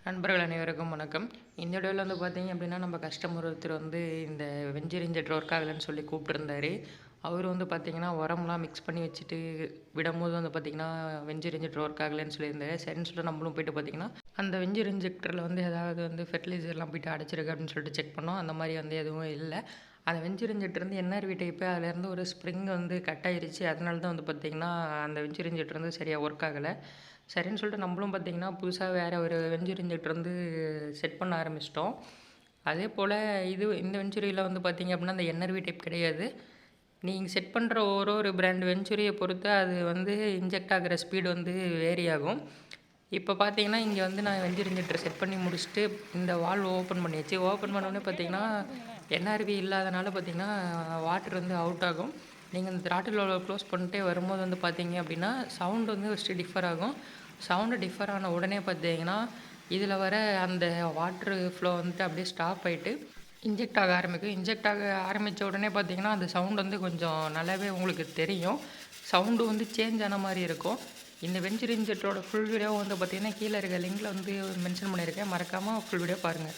நண்பர்கள் அனைவருக்கும் வணக்கம். இந்த வீடியோவில் வந்து பார்த்தீங்க அப்படின்னா, நம்ம கஸ்டமர் ஒருத்தர் வந்து இந்த வெஞ்சர் இன்ஜெக்டர் ஒர்க் ஆகலைன்னு சொல்லி கூப்பிட்டுருந்தாரு. அவர் வந்து பார்த்தீங்கன்னா, உரம்லாம் மிக்ஸ் பண்ணி வச்சுட்டு விடும்போது வந்து பார்த்தீங்கன்னா, வெஞ்சர் இன்ஜெக்டர் ஒர்க் ஆகலைன்னு சொல்லியிருந்தாரு. சரின்னு சொல்லிட்டு நம்மளும் போயிட்டு பார்த்தீங்கன்னா, அந்த வெஞ்சர் இன்ஜெக்டரில் வந்து ஏதாவது வந்து ஃபெர்டிலைசர்லாம் போயிட்டு அடைச்சிருக்கு அப்படின்னு சொல்லிட்டு செக் பண்ணோம். அந்த மாதிரி வந்து எதுவும் இல்லை. அந்த வெஞ்சர் இன்ஜெக்டர் வந்து என்ஆர்வி டைப்பு. அதிலேருந்து ஒரு ஸ்ப்ரிங் வந்து கட் ஆயிருச்சு. அதனால தான் வந்து பார்த்தீங்கன்னா, அந்த வெஞ்சர் இன்ஜெக்டர் வந்து சரியாக ஒர்க் ஆகலை. சரின்னு சொல்லிட்டு நம்மளும் பார்த்தீங்கன்னா, புதுசா வேறு ஒரு வெஞ்சர் இன்ஜெக்டர் வந்து செட் பண்ண ஆரம்பிச்சிட்டோம். அதே போல் இந்த வெஞ்சுரியில் வந்து பார்த்தீங்க அப்படின்னா, அந்த என்ஆர்வி டைப் கிடையாது. நீங்க செட் பண்ணுற ஒரு பிராண்ட் வெஞ்சுரியை பொறுத்து அது வந்து இன்ஜெக்ட் ஆகுற ஸ்பீடு வந்து வேரி ஆகும். இப்போ பார்த்தீங்கன்னா, இங்கே வந்து நான் வெஞ்சர் இன்ஜெக்டர் செட் பண்ணி முடிச்சுட்டு இந்த வால்வு ஓப்பன் பண்ணியாச்சு. ஓப்பன் பண்ணோடனே பார்த்தீங்கன்னா, என்ஆர்வி இல்லாதனால பார்த்தீங்கன்னா, வாட்டர் வந்து அவுட் ஆகும். நீங்கள் இந்த த்ராட்டில் க்ளோஸ் பண்ணிட்டே வரும்போது வந்து பார்த்தீங்க அப்படின்னா, சவுண்ட் வந்து ஃபஸ்ட்டு டிஃபர் ஆகும். சவுண்டு டிஃபர் ஆன உடனே பார்த்தீங்கன்னா, இதில் வர அந்த வாட்ரு ஃப்ளோ வந்துட்டு அப்படியே ஸ்டாப் ஆகிட்டு இன்ஜெக்ட் ஆக ஆரம்பிக்கும். இன்ஜெக்ட் ஆக ஆரம்பித்த உடனே பார்த்தீங்கன்னா, அந்த சவுண்ட் வந்து கொஞ்சம் நல்லாவே உங்களுக்கு தெரியும். சவுண்டு வந்து சேஞ்ச் ஆன மாதிரி இருக்கும். இந்த வெஞ்சர் இன்ஜெக்டரோட ஃபுல் வீடியோ வந்து பார்த்தீங்கன்னா, கீழே இருக்க லிங்கில் வந்து மென்ஷன் பண்ணியிருக்கேன். மறக்காமல் ஃபுல் வீடியோ பாருங்கள்.